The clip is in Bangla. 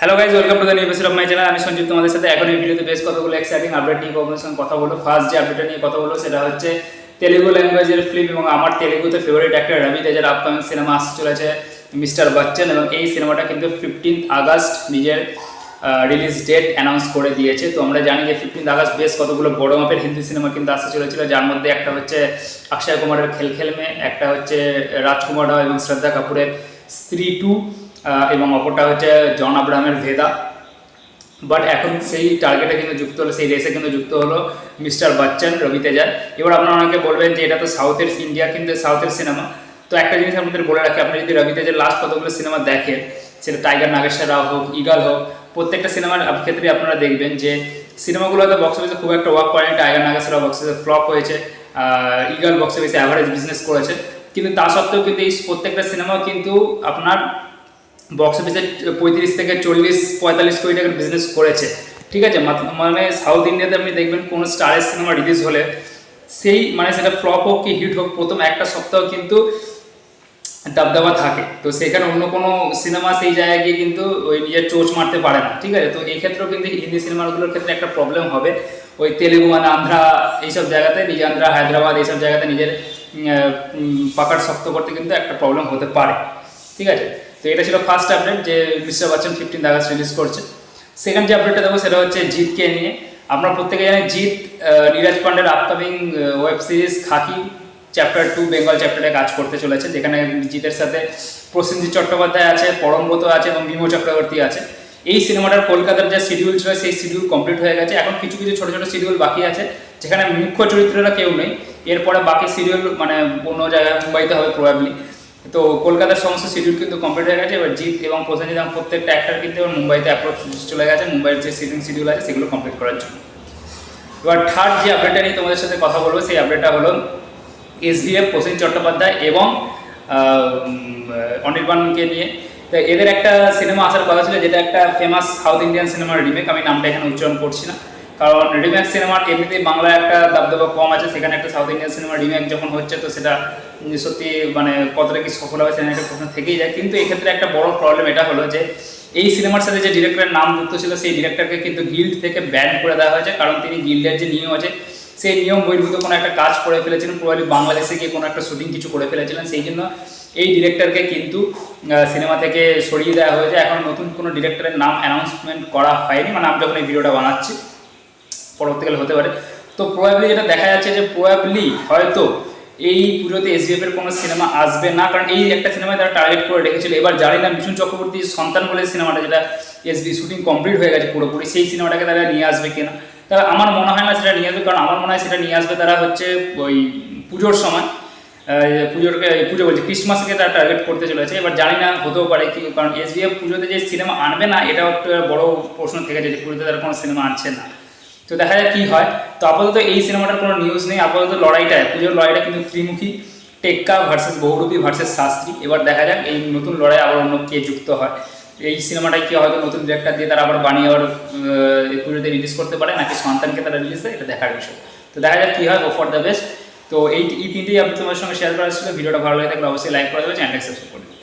Hello guys, welcome to the new episode of my channel. আমি সঞ্জীব, তোমাদের সাথে এখন এই ভিডিওতে বেশ কতগুলো এক্সাইটিং আপডেট নিয়ে কম্বিনেশন কথা বলবো। ফার্স্ট যে আপডেটটা নিয়ে কথা বলবো সেটা হচ্ছে তেলুগু ল্যাঙ্গুয়েজের ফিল্ম এবং আমার তেলুগুতে ফেভারিট অ্যাক্টর রবি তেজের আপকামিং সিনেমা আসতে চলেছে মিস্টার বচ্চন, এবং এই সিনেমাটা কিন্তু 15 আগস্ট নিজের রিলিজ ডেট অ্যানাউন্স করে দিয়েছে। তো আমরা জানি যে 15 আগস্ট বেশ কতগুলো বড় মাপের হিন্দি সিনেমা কিন্তু আসতে চলেছিল, যার মধ্যে একটা হচ্ছে অক্ষয় কুমারের খেল খেল মে, একটা হচ্ছে রাজকুমার রাও এবং শ্রদ্ধা কাপুরের স্ত্রী 2, এবং অপরটা হচ্ছে জন আব্রাহামের ভেদা। বাট এখন সেই টার্গেটে কিন্তু যুক্ত হলো, সেই রেসে কিন্তু যুক্ত হলো মিস্টার বচ্চন রবি তেজার। এবার আপনারা অনেকে বলবেন যে এটা তো সাউথের ইন্ডিয়া, কিন্তু সাউথের সিনেমা। তো একটা জিনিস আপনাদের বলে রাখি, আপনি যদি রবি তেজের লাস্ট কতগুলো সিনেমা দেখেন, সেটা টাইগার নাগেশ্বর রাও হোক, ইগল হোক, প্রত্যেকটা সিনেমার ক্ষেত্রে আপনারা দেখবেন যে সিনেমাগুলো হয়তো বক্স অফিসে খুব একটা ওয়ার্ক করেনি। টাইগার নাগেশ্বর রাও বক্স অফিসে ফ্লপ হয়েছে, ইগল বক্স অফিসে অ্যাভারেজ বিজনেস করেছে, কিন্তু তা সত্ত্বেও কিন্তু এই প্রত্যেকটা সিনেমাও কিন্তু আপনার বক্স অফিসে 35 থেকে 40-45 কোটি টাকার বিজনেস করেছে। ঠিক আছে, মানে সাউথ ইন্ডিয়াতে আপনি দেখবেন কোনো স্টারের সিনেমা রিলিজ হলে সেই মানে সেটা ফ্লপ হোক কি হিট হোক, প্রথম একটা সপ্তাহ কিন্তু দাবদাবা থাকে। তো সেখানে অন্য কোনো সিনেমা সেই জায়গায় গিয়ে কিন্তু ওই নিজের চোচ মারতে পারে না। ঠিক আছে, তো এই ক্ষেত্রেও কিন্তু হিন্দি সিনেমাগুলোর ক্ষেত্রে একটা প্রবলেম হবে। ওই তেলেগু মানে আন্ধ্রা এইসব জায়গাতে, আন্ধ্রা হায়দ্রাবাদ এইসব জায়গাতে নিজের পাকার শক্ত করতে কিন্তু একটা প্রবলেম হতে পারে। ঠিক আছে, তো এটা ছিল ফার্স্ট আপডেট যে মিস্টার বচ্চন 15 আগস্ট রিলিজ করছে। সেকেন্ড যে আপডেটটা দেবো সেটা হচ্ছে জিতকে নিয়ে। আমরা প্রত্যেকে জানি জিত নীরাজ পান্ডের আপকামিং ওয়েব সিরিজ খাকি চ্যাপ্টার 2 বেঙ্গল চ্যাপ্টারে কাজ করতে চলেছে, যেখানে জিতের সাথে প্রসেনজিৎ চট্টোপাধ্যায় আছে, পরমব্রত আছে এবং বিমল চক্রবর্তী আছে। এই সিনেমাটার কলকাতার যে শিডিউল ছিল সেই শিডিউল কমপ্লিট হয়ে গেছে। এখন কিছু কিছু ছোটো ছোটো শিডিউল বাকি আছে, যেখানে মুখ্য চরিত্ররা কেউ নেই। এরপরে বাকি শিডিউল মানে অন্য জায়গায় মুম্বাইতে হবে প্রবাবলি। তো কলকাতার সমস্ত শিডিউল কিন্তু কমপ্লিট হয়ে গেছে। এবার জিৎ এবং প্রসেনজিৎ এবং প্রত্যেকটা অ্যাক্টর কিন্তু এবার মুম্বাইতে অ্যাপ্রোচ চলে গেছে, মুম্বাইয়ের যে শিডিউল আছে সেগুলো কমপ্লিট করার জন্য। এবার থার্ড যে আপডেটটা নিয়ে তোমাদের সাথে কথা বলবো, সেই আপডেটটা হলো SVF প্রসেনজিৎ চট্টোপাধ্যায় এবং অনির্বাণকে নিয়ে। তো এদের একটা সিনেমা আসার কথা ছিল, যেটা একটা ফেমাস সাউথ ইন্ডিয়ান সিনেমার রিমেক। আমি নামটা এখানে উচ্চারণ করছি না, কারণ রিমেক সিনেমার এমনিতেই বাংলায় একটা দাবদাবা কম আছে, সেখানে একটা সাউথ ইন্ডিয়ান সিনেমার রিমেক যখন হচ্ছে তো সেটা সত্যি মানে কতটা কি সফল হবে সেখানে একটা প্রশ্ন থেকেই যায়। কিন্তু এক্ষেত্রে একটা বড় প্রবলেম এটা হলো যে এই সিনেমার সাথে যে ডিরেক্টরের নাম যুক্ত ছিল সেই ডিরেক্টরকে কিন্তু গিল্ড থেকে ব্যান করে দেওয়া হয়েছে, কারণ তিনি গিল্ডের যে নিয়ম আছে সেই নিয়ম বহির্ভূত কোনো একটা কাজ করে ফেলেছিলেন, প্রবাবলি বাংলাদেশে গিয়ে কোনো একটা শুটিং কিছু করে ফেলেছিলেন। সেই জন্য এই ডিরেক্টরকে কিন্তু সিনেমা থেকে সরিয়ে দেওয়া হয়েছে। এখন নতুন কোনো ডিরেক্টরের নাম অ্যানাউন্সমেন্ট করা হয়নি, মানে আমি যখন এই ভিডিওটা বানাচ্ছি পরবর্তীকালে হতে পারে। তো প্রবাবলি যেটা দেখা যাচ্ছে যে প্রবাবলি হয়তো এই পুজোতে SVF এর কোনো সিনেমা আসবে না, কারণ এই একটা সিনেমায় তারা টার্গেট করে রেখেছিল। এবার জানি না মিঠুন চক্রবর্তীর সন্তান বলে সিনেমাটা, যেটা শুটিং কমপ্লিট হয়ে গেছে পুরোপুরি, সেই সিনেমাটাকে তারা নিয়ে আসবে কিনা। তবে আমার মনে হয় না সেটা নিয়ে আসবে, কারণ আমার মনে হয় সেটা নিয়ে আসবে তারা হচ্ছে ওই পুজোর সময়, পুজো বলছে ক্রিসমাসকে তারা টার্গেট করতে চলেছে। এবার জানি না, হতেও পারে কি, কারণ SVF পুজোতে যে সিনেমা আনবে না এটাও একটা বড় প্রশ্ন থেকে যায় যে পুজোতে তারা কোনো সিনেমা আনছে না। তো দেখা যাক কি হয়। তো আপাতত এই সিনেমাটার কোনো নিউজ নেই। আপাতত লড়াইটা, পুজোর লড়াইটা কিন্তু ত্রিমুখী, টেক্কা ভার্সেস বহুরূপী ভার্সেস শাস্ত্রী। এবার দেখা যাক এই নতুন লড়াই আবার অন্য কে যুক্ত হয়। এই সিনেমাটাই কি হয়তো নতুন ডিরেক্টর দিয়ে তারা আবার বানিয়ে আবার পুজোতে রিলিজ করতে পারে, নাকি সন্তানকে তারা রিলিজ দেয়, এটা দেখার বিষয়। তো দেখা যাক কি হয়, হোপ ফর দ্য বেস্ট। তো এই তিনটেই আপনি তোমার সঙ্গে শেয়ার করা ছিল। ভিডিওটা ভালো লাগে থাকলে অবশ্যই লাইক করে দেবে, চ্যানেলটা সাবস্ক্রাইব করে দেবে।